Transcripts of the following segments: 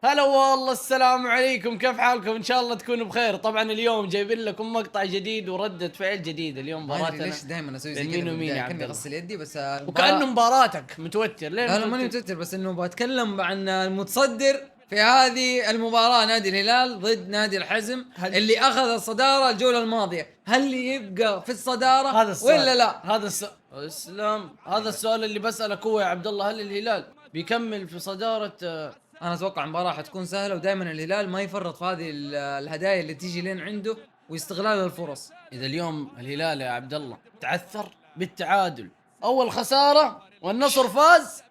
هلا والله، السلام عليكم، كيف حالكم؟ ان شاء الله تكونوا بخير. طبعا اليوم جايبين لكم مقطع جديد وردة فعل جديدة. اليوم ما ادري مباراتنا ليش دائما اسوي زي بين كذا مين في ومين البدايه، يا كاني عبد الله؟ اغسل يدي بس وكأنه المباراه. مباراتك متوتر ليه؟ لا ماني متوتر، بس انه بتكلم عن المتصدر في هذه المباراه، نادي الهلال ضد نادي الحزم اللي اخذ الصداره الجوله الماضيه. هل يبقى في الصداره هذا السؤال، ولا لا؟ هذا السؤال اسلام، هذا السؤال اللي بسألك هو يا عبد الله. هل الهلال بيكمل في صدارة انا اتوقع المباراه حتكون سهله، ودائما الهلال ما يفرط في هذه الهدايا اللي تيجي لين عنده واستغلال الفرص. اذا اليوم الهلال يا عبد الله تعثر بالتعادل، اول خسارة والنصر فاز،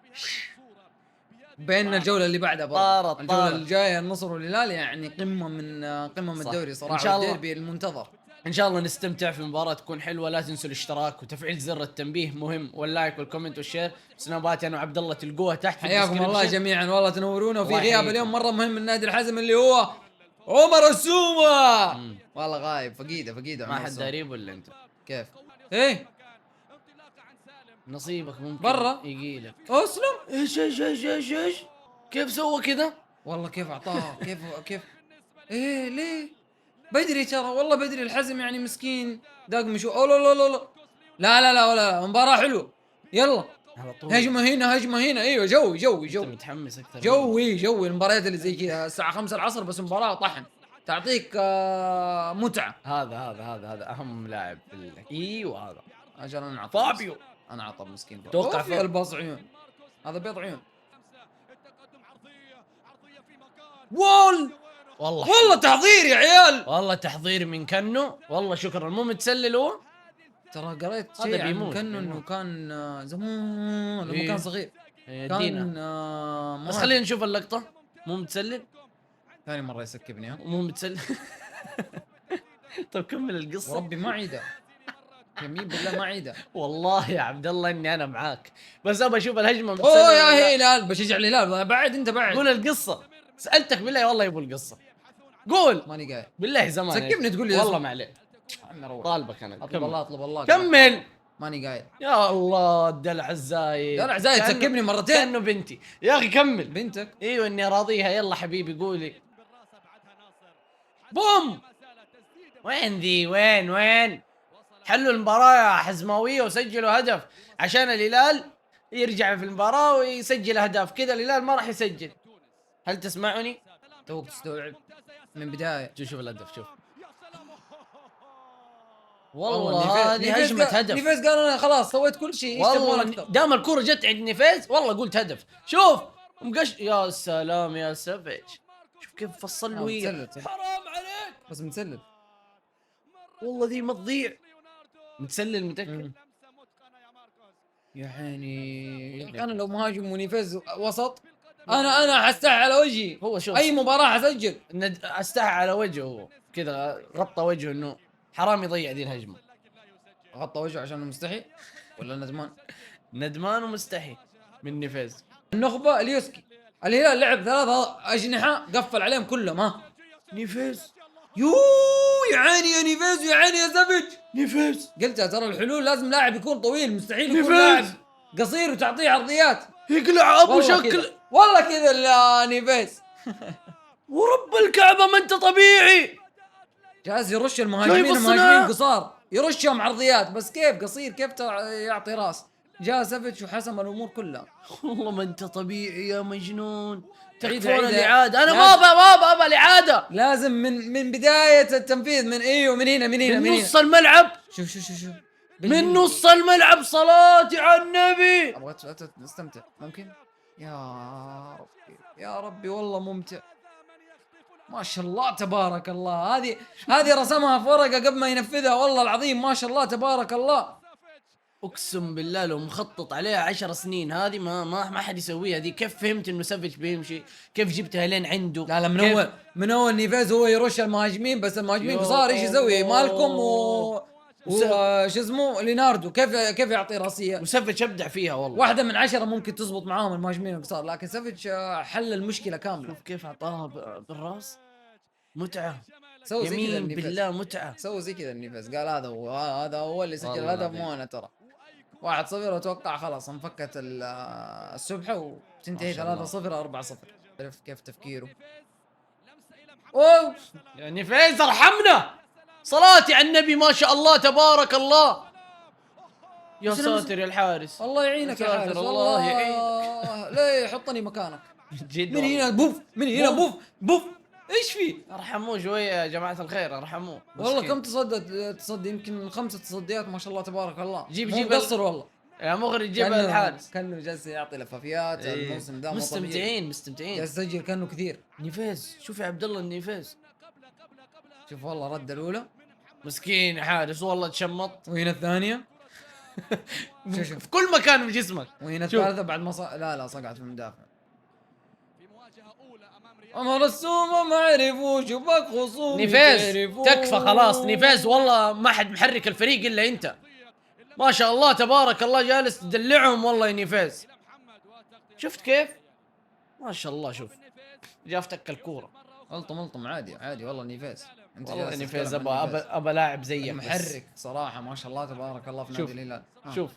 بين الجوله اللي بعدها برضه الجوله طارت الجايه النصر والهلال، يعني قمه من صح. الدوري ان صراحه، شاء الله، والديربي المنتظر. ان شاء الله نستمتع في المباراة تكون حلوة. لا تنسوا الاشتراك وتفعيل زر التنبيه مهم، واللايك والكومنت والشير. سناباتي انا وعبد الله تلقوها تحت في حياكم الله الديسكربشن. جميعا، والله تنورونا. وفي الله غياب يحييكم. اليوم مره مهم من نادي الحزم اللي هو عمر السومه. والله غايب، فقيده ما عمر حد السومه. داريب ولا انت؟ كيف؟ ايه نصيبك ممكن برا يجيلك. اسلم. ايش كيف سوى كذا؟ والله كيف اعطاها، كيف ايه ليه؟ بدري ترى، والله بدري. الحزم يعني مسكين داق مشو. أو لا لا لا لا لا مباراة حلوة. يلا على طول. هجمة هنا. ايوه جوي انت متحمس اكثر جوي المباريات اللي زي كذا الساعة 5 العصر، بس مباراة طحن تعطيك متعة. هذا اهم لاعب ايوه هذا اجل انا اعطى فابيو. انا اعطى مسكين. توقع في الباص عيون، هذا بيض عيون. وول والله تحضير يا عيال. والله تحضير من كنو، والله شكرا. مو متسلل هو، ترى قريت هذا شيء عن بيموت كانه انه كان زمان لما كان صغير يدينا. كان بس مهاجم. خلينا نشوف اللقطة. مو متسلل، ثاني مرة يسكبني ها. مو متسلل. طب كمل القصة. وربي ما عيده، يمين بالله ما عيده. والله يا عبد الله اني انا معاك، بس ابى اشوف الهجمة متسلل اوه ولا يا لا. هلال، بشجع الهلال. بعد انت بعد. قول القصة، سألتك بالله والله يبو القصة. قول ماني قايل. بالله زمان سكبني تقول لي والله ما عليك. عمي روح. طالبك انا. اطلب الله كمل. ماني قايل. يا الله الدلع الزايد، دلع زايد، سكبني مرتين. كأنه بنتي يا اخي. كمل. بنتك؟ ايوه اني راضيها. يلا حبيبي قولي. بوم. وين ذي؟ وين حلوا المباراة حزماوية وسجلوا هدف عشان الهلال يرجع في المباراة ويسجل اهداف. كذا الهلال ما راح يسجل. هل تسمعني؟ توك تستوعب من بداية. شوف الهدف. شوف والله هذه هجمة هدف. نيفيز قال انا خلاص سويت كل شيء، ايش تبغون والله اكثر؟ دام الكرة جت عند نيفيز والله قلت هدف. شوف يا سلام يا سافيج، شوف كيف فصل له إياه. حرام عليك، بس متسلل والله ذي ما تضيع. متسلل متأكد. يا عيني. انا لو مهاجم ونيفيز وسط انا حستحي على وجهي. هو شوف اي مباراة حسجل. استحى على وجهه كذا، غطى وجهه انه حرام يضيع ذي الهجمة. غطى وجهه عشان مستحي ولا ندمان؟ ندمان ومستحي من نيفيز. النخبة اليوسكي. الهلال لعب 3 أجنحة قفل عليهم كلهم. ها نيفيز يو يعاني يا نيفيز، يعاني يا زبج. نيفيز قلتها ترى الحلول لازم لاعب يكون طويل، مستحيل يكون نيفيز. لاعب قصير وتعطيه عرضيات. يقلع ابو شكل. والله كذا يا نيفيز. ورب الكعبة ما انت طبيعي. جاهز يرش المهاجمين قصار، يرشهم عرضيات. بس كيف قصير كيف يعطي راس؟ جاء سافيتش وحسم الامور كلها. والله ما انت طبيعي يا مجنون. تكفون عيدة. الإعادة. انا ما ابى الإعادة. لازم من بداية التنفيذ، من من هنا من نص الملعب. شوف من نص الملعب. صلاتي على النبي. ابغى استمتع ممكن. يا ربي والله ممتع ما شاء الله تبارك الله. هذه رسمها في ورقة قبل ما ينفذها. والله العظيم ما شاء الله تبارك الله. اقسم بالله لو مخطط عليها 10 سنين هذه ما حد يسويها. ذي كيف فهمت انه سافيتش بيمشي؟ كيف جبتها لين عنده؟ لا من اول نيفيز هو يرش المهاجمين، بس المهاجمين قصار. ايش يسوي مالكم وش اسمه ليناردو؟ كيف يعطي راسيه؟ وسافيتش ابدع فيها والله. 1 من 10 ممكن تزبط معاهم المهاجمين القصار، لكن سافيتش حل المشكله كامله. شوف كيف اعطاها بالراس. متعه. سوي زي كذا يمين بالله متعه. سوي زي كذا النيفيز. قال هذا هو اللي سجل الهدف مو انا ترى. 1-0 واتوقع خلاص انفكت السبحه وتنتهي 3-0 4-0. عرفت كيف تفكيره. اوه يا نيفيز ارحمنا، صلاتي على النبي ما شاء الله تبارك الله. يا ساتر يا الحارس، الله يعينك يا ساتر، حارس، الله والله ليه حطني مكانك. جد من والله. هنا بوف، من هنا بوف بوف. ايش في؟ ارحموه شويه يا جماعه الخير، ارحموه والله مسكين. كم تصدي يمكن 5 تصديات ما شاء الله تبارك الله. جيب مو جيب مقصر والله. يا مغري جيبها الحارس. كانه جالس يعطي لفافيات إيه. الموسم ده. مستمتعين مستمتعين. جالس يسجل كانه كثير. نيفيز شوف يا عبد الله النيفيز، شوف والله رد الاولى مسكين حارس والله تشمط. وهنا الثانيه. شوف في كل مكان بجسمك. وهنا شوف. الثالثه بعد ما لا صقعت في المدافع. امر السومه ما عرفوش وباك خصوم نيفيز تكفى خلاص، نيفيز والله ما حد محرك الفريق الا انت. ما شاء الله تبارك الله جالس تدلعهم والله يا نيفيز. شفت كيف؟ ما شاء الله شوف جا افتك الكوره. الطم عادي والله نيفيز. انت والله جالس نيفيز تتكلم عن نيفيز. ابى لاعب زيك بس. محرك صراحه ما شاء الله تبارك الله في شوف. نادي الهلال. شوف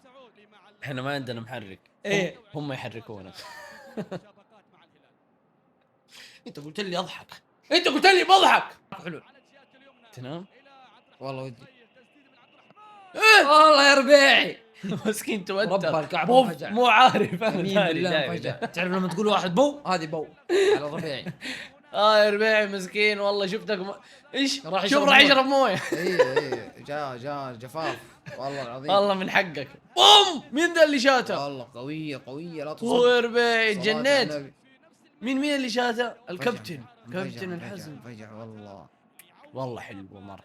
احنا ما عندنا محرك، ايه هم يحركونا. انت قلت لي اضحك، انت قلت لي بضحك. حلو تنام والله ودي. إيه؟ والله يا ربيعي. مسكين ربى توتر الكعبة بوف، انفجع. مو عارف انا يمين داري بالله داري انفجع. داري. تعرف لما تقول واحد بو هذه بو على الربيعي. يا ربيعي مسكين والله شفتك ايش راح شوف يشرب راح مويه. يشرب مويه. ايه جا جفاف والله العظيم. والله من حقك. بوم مين ذا اللي شاته؟ والله قوية لا هو تصدق. يا ربيعي صلاة على تجنيت. النبي. مين اللي شاته؟ الكابتن انفجع، كابتن الحزم. انفجع والله. والله حلو مره.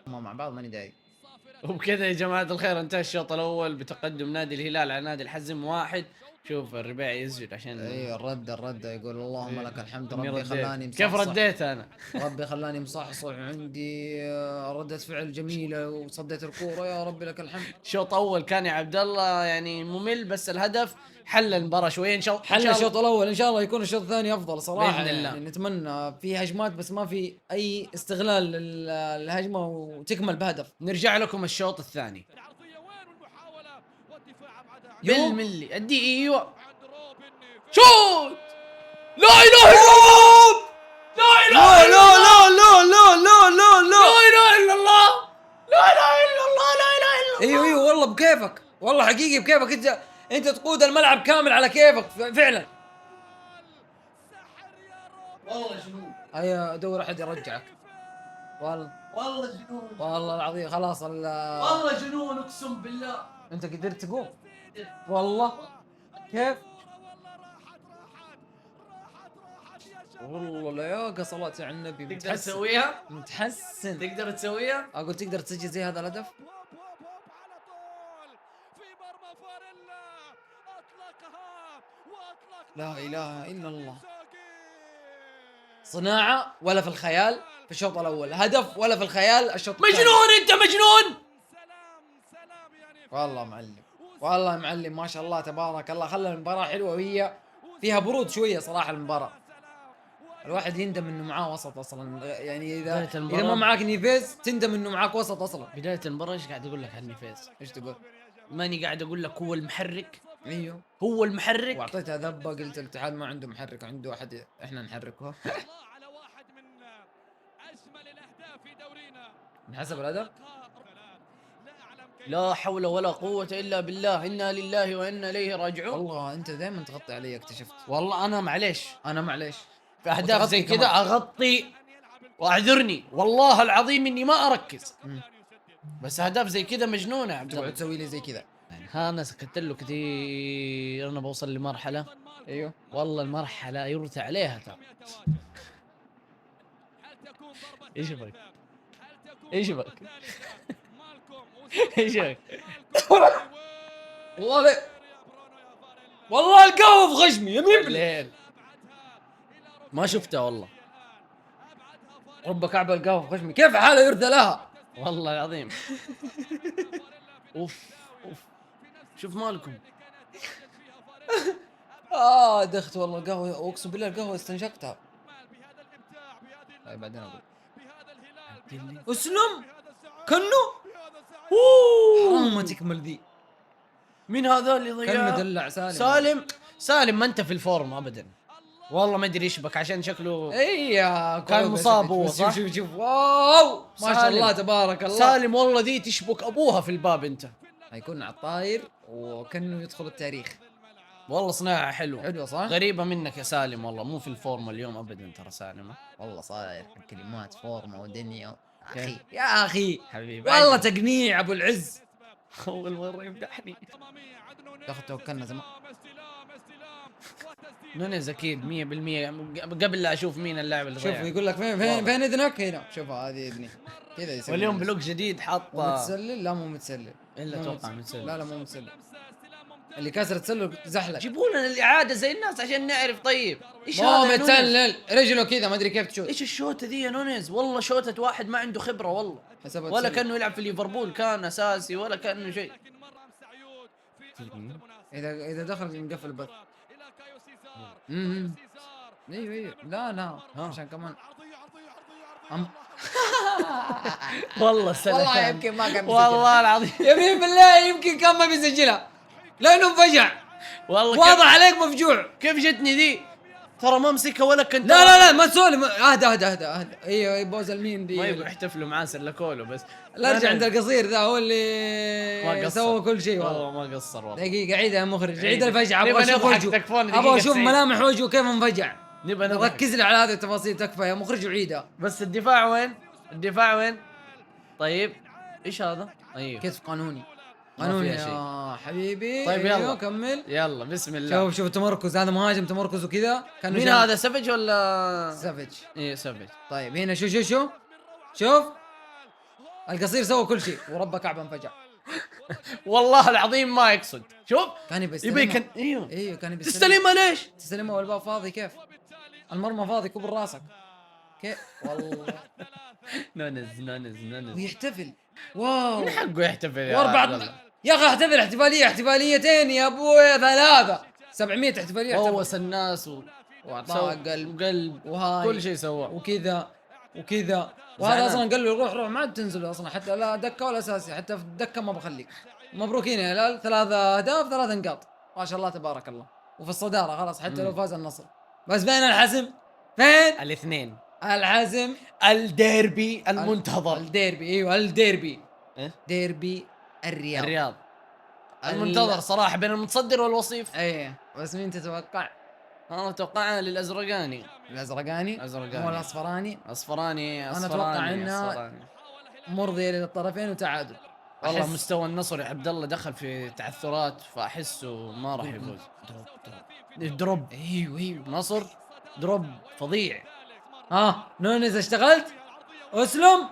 هم مع بعض ماني داري. وبكذا يا جماعة الخير انتهى الشوط الأول بتقدم نادي الهلال على نادي الحزم 1. شوف الربيعي يسجد عشان ايه الرد يقول اللهم لك الحمد إني ربي رديت. خلاني كيف مصحصح. رديت أنا؟ ربي خلاني مصحصح عندي ردة فعل جميلة وصديت الكورة يا ربي لك الحمد. الشوط أول كان يا عبد الله يعني ممل، بس الهدف حل المباراة شوية إن شاء الله. حل الشوط الاول ان شاء الله يكون الشوط الثاني افضل صراحه. بإذن الله. يعني نتمنى في هجمات بس ما في اي استغلال للهجمه وتكمل بهدف. نرجع لكم الشوط الثاني يو. بالملي ادي ايوه شوت. لا اله الا الله، لا اله الا الله، لا اله الا الله، لا اله الا الله، لا اله الا الله. ايوه والله بكيفك، والله حقيقي بكيفك. انت تقود الملعب كامل على كيفك فعلا. والله جنون، هيا دور احد يرجعك. والله جنون، والله العظيم خلاص والله جنون اقسم بالله. انت قدرت تقوم والله. كيف والله لياقة صلاة على النبي. تقدر تسويها؟ متحسن. تقدر تسويها؟ اقول تقدر تسجل زي هذا الهدف. لا اله الا الله. صناعة ولا في الخيال في الشوط الاول، هدف ولا في الخيال الشوط الثاني. مجنون انت مجنون. والله معلم، والله معلم ما شاء الله تبارك الله. خلى المباراة حلوة وهي فيها برود شوية صراحة. المباراة الواحد يندم انه معاه وسط اصلا. يعني اذا ما معاك نيفيز تندم انه معاك وسط اصلا. بداية المباراة ايش قاعد اقول لك عن نيفيز؟ ايش تقول؟ ماني قاعد اقول لك هو المحرك؟ ايوه هو المحرك. واعطيتها ذبه. قلت الاتحاد ما عنده محرك، عنده واحد احنا نحركه. نحسب الهدف. لا حول ولا قوة الا بالله، انا لله وانا اليه راجعون. والله انت دائما تغطي علي اكتشفت. والله انا معليش انا معليش في اهداف زي وتغطي كذا كمان. اغطي واعذرني والله العظيم اني ما اركز. بس اهداف زي كذا مجنونة يا عبد الله. تقعد تسوي لي زي كذا. ها انا سكت له كثير، انا بوصل لمرحلة ايوه والله المرحلة يرثى عليها ترى. ايش بك؟ ايش بك؟ ايش بك؟ والله ليه والله القهوه في غشمي يمين بالله. الليل ما شفتها والله، رب كعب القهوه في غشمي. كيف حاله يرثى لها والله العظيم. اوف شوف مالكم. دخت والله القهوه. اقسم بالله القهوه استنشقتها. طيب بعدين اقول اسلم كنو. حرام ما تكمل ذي. مين هذا اللي كان ضيع؟ مدلع سالم. سالم ما انت في الفورم ابدا والله، ما ادري ايش بك عشان شكله اي كان مصاب هو، صح؟ شوف واو ما شاء سالم. الله تبارك الله. سالم والله ذي تشبك ابوها في الباب انت. حيكون على الطاير وكانه يدخل التاريخ. والله صناعة حلوة. حلوه صح؟ غريبة منك يا سالم والله، مو في الفورمة اليوم ابدا ترى سالم. والله صاير كلمات فورمه ودنيا. كيف؟ اخي يا اخي حبيبي والله عجب. تقنيع ابو العز. اول مرة يمدحني. يا اخي توكلنا زمان. نونيز اكيد 100% قبل لا اشوف مين اللاعب اللي شوف ضيع. يقول لك فين اذنك هنا. شوف هذه اذني كذا يسوي. واليوم بلوك جديد حاط متسلل. لا مو متسلل. الا مو اتوقع متسلل. لا مو متسلل. اللي كسر تسلل زحلق. جيبوا لنا الاعادة زي الناس عشان نعرف. طيب ايش مو هذا يا نونيز؟ متسلل رجله كذا ما ادري كيف تشوت. ايش الشوطة ذي يا نونيز؟ والله شوطة واحد ما عنده خبرة والله، حسبها ولا تسلل. كانه يلعب في ليفربول كان اساسي ولا كانه شيء. اذا دخل نقفل البث. ايوه لا عشان كمان والله سلام. والله يمكن ما كان بيسجلها. والله العظيم يمين بالله يمكن كان ما بيسجلها لانه انفجع. والله واضح عليك مفجوع. كيف جتني ذي؟ ترى ما امسكها ولا كنت. لا ما تسولف. اهدى. ايوه بوز المين دي. ما يبغوا يحتفلوا معاه سلكولو بس. لا ارجع عند القصير ذا هو ما اللي قصر. سوى كل شيء والله. والله ما قصر والله. دقيقة عيدها يا مخرج عيد عيد. الفجعة. نبغى ابغى اشوف نضحك، وجهه. تكفون دقيقة ابغى اشوف 90. ملامح وجهه كيف انفجع. نبغى نضحك. ركز لي على هذه التفاصيل تكفى يا مخرج وعيدها. بس الدفاع وين؟ الدفاع وين؟ طيب ايش هذا؟ ايوه كيف قانوني ما قانوني فيها شيء. يا حبيبي. طيب أيوه، يلا. كمل. يلا بسم الله. شوف التمركز. هذا مهاجم تمركز وكذا. كان مين هذا سافج ولا سافج. ايه سافج. طيب هنا شوف القصير سوى كل شيء وربى كعبه انفجع. والله العظيم ما يقصد. شوف كان يبي بيستلمها. كان ايوه كان بيستلمها. تستلمها ليش؟ تستلمها والباب فاضي. كيف المرمى فاضي كبر راسك. كيف والله. نونز ويحتفل. واو من حقه يحتفل يا واربع. عبد الله. يا اخي احتفل احتفاليتين يا ابوي 3 700 احتفاليه. هوس الناس واعطاه قلب وقلب وهاي كل شيء سواه. وكذا وهذا زعلان. اصلا قال له روح ما عاد تنزل اصلا حتى لا دكه ولا اساسي. حتى في الدكه ما بخليك. مبروكين يا هلال 3 اهداف 3 نقاط ما شاء الله تبارك الله. وفي الصداره خلاص حتى لو فاز النصر. بس فين الحزم؟ فين الاثنين الحزم؟ الديربي المنتظر. الديربي. ايوه الديربي. إيه؟ ديربي الرياض. المنتظر صراحه بين المتصدر والوصيف. ايه بس مين تتوقع؟ انا اتوقع للازرقاني. الازرقاني مو الاصفراني. اصفراني. أنا أتوقع إنها أصفراني. مرضيه للطرفين وتعادل. والله أحس- مستوى النصر يا عبد الله دخل في تعثرات فاحسه ما راح يفوز. دروب. ايوه نصر دروب فظيع. نونيز اشتغلت. اسلم.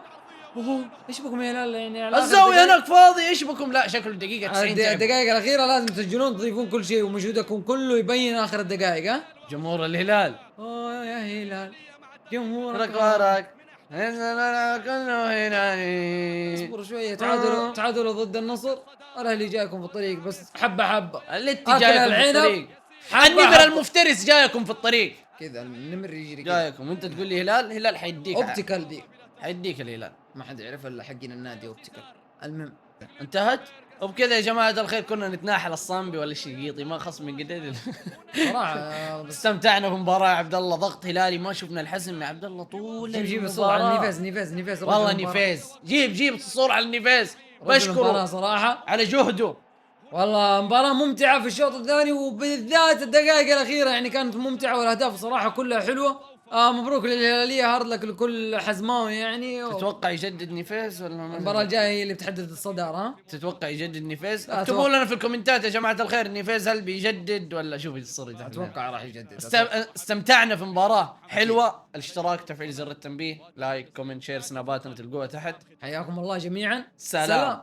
ايش بكم يا هلال يعني على آخر الزاويه دقايق؟ هناك فاضي ايش بكم؟ لا شكله دقيقه 90 تعب. الدقائق الاخيره لازم تسجلون تضيفون كل شيء ومجهودكم كله يبين اخر الدقائق. ها جمهور الهلال يا هلال جمهورك وراك كله هلالي. اصبروا شويه. تعادلوا ضد النصر. الاهلي جايكم في الطريق بس حبه التي أكل جايكم في العنب. الطريق. حبة النمر حبة. المفترس جايكم في الطريق. كذا النمر يجري كذا. جايكم وانت تقول لي هلال حيديك. اوبتيكال دي حيديك الهلال. ما حد يعرف الا حقين النادي اوبتيكال. المهم انتهت. وبكذا يا جماعه الخير كنا نتناحل الصامبي ولا الشقيطي ما خص من قديد. صراحه بس استمتعنا بمباراة يا عبد الله. ضغط هلالي ما شفنا الحزم يا عبد الله طول جيب الصورة على نيفيز والله رجل المباراة. نيفيز جيب الصورة على النيفيز. رجل المباراة بشكره صراحة. على جهده. والله مباراة ممتعة في الشوط الثاني وبالذات الدقائق الأخيرة يعني كانت ممتعة والأهداف صراحة كلها حلوة. مبروك للهلالية هارد لك لكل حزماوي يعني. تتوقع يجدد نيفيز ولا ما المباراة الجاية هي اللي بتحدد الصدارة. ها تتوقع يجدد نيفيز؟ لا، اكتبوا لنا في الكومنتات يا جماعة الخير نيفيز هل بيجدد ولا شوف الصورة تحت. أتوقع راح يجدد. استمتعنا في مباراة حلوة. الاشتراك تفعيل زر التنبيه لايك كومنت شير سناباتنا تلقوها تحت. حياكم الله جميعا. سلام.